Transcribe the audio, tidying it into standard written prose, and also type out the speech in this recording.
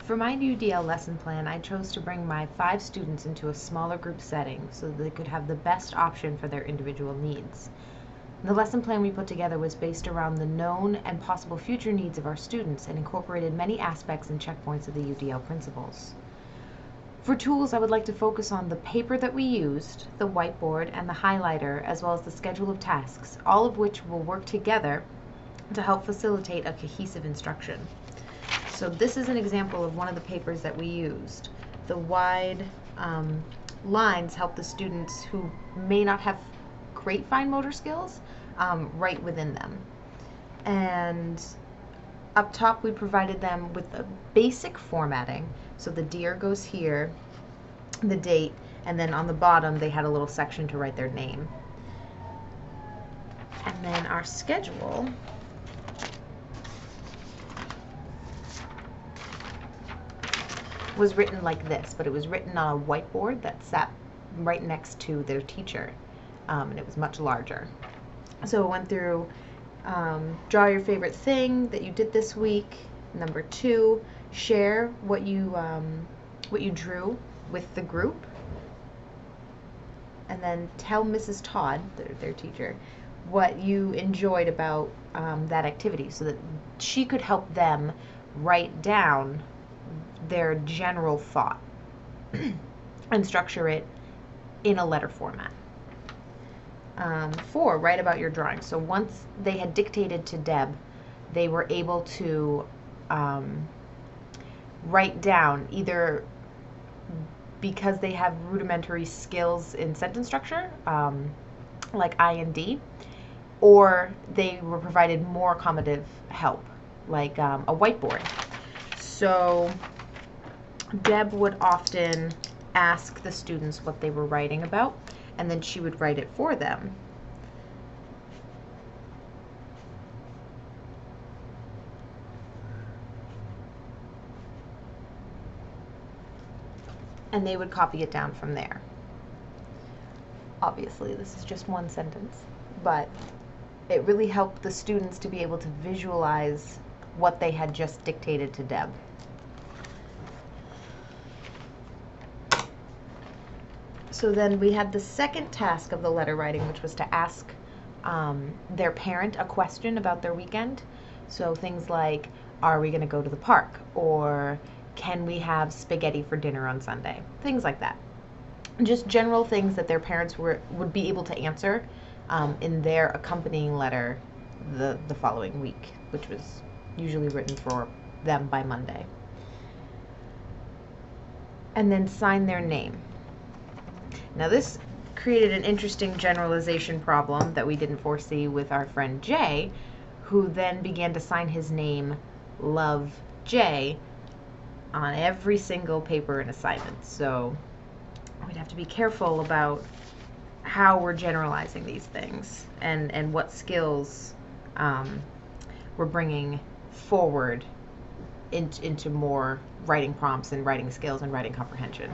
For my UDL lesson plan, I chose to bring my 5 students into a smaller group setting so that they could have the best option for their individual needs. The lesson plan we put together was based around the known and possible future needs of our students and incorporated many aspects and checkpoints of the UDL principles. For tools, I would like to focus on the paper that we used, the whiteboard, and the highlighter, as well as the schedule of tasks, all of which will work together to help facilitate a cohesive instruction. So this is an example of one of the papers that we used. The wide lines help the students who may not have great fine motor skills write within them. And up top we provided them with a basic formatting. So the deer goes here, the date, and then on the bottom they had a little section to write their name. And then our schedule was written like this, but it was written on a whiteboard that sat right next to their teacher, and it was much larger. So it went through draw your favorite thing that you did this week. Number 2, share what you drew with the group, and then tell Mrs. Todd, their teacher, what you enjoyed about that activity, so that she could help them write down their general thought and structure it in a letter format. 4, write about your drawing. So once they had dictated to Deb, they were able to write down, either because they have rudimentary skills in sentence structure, like I and D, or they were provided more accommodative help, like a whiteboard. So Deb would often ask the students what they were writing about, and then she would write it for them. And they would copy it down from there. Obviously, this is just one sentence, but it really helped the students to be able to visualize what they had just dictated to Deb. So then we had the second task of the letter writing, which was to ask their parent a question about their weekend. So things like, are we going to go to the park? Or can we have spaghetti for dinner on Sunday? Things like that. Just general things that their parents would be able to answer in their accompanying letter the following week, which was usually written for them by Monday. And then sign their name. Now this created an interesting generalization problem that we didn't foresee with our friend Jay, who then began to sign his name Love Jay on every single paper and assignment. So we'd have to be careful about how we're generalizing these things and what skills we're bringing forward into more writing prompts and writing skills and writing comprehension.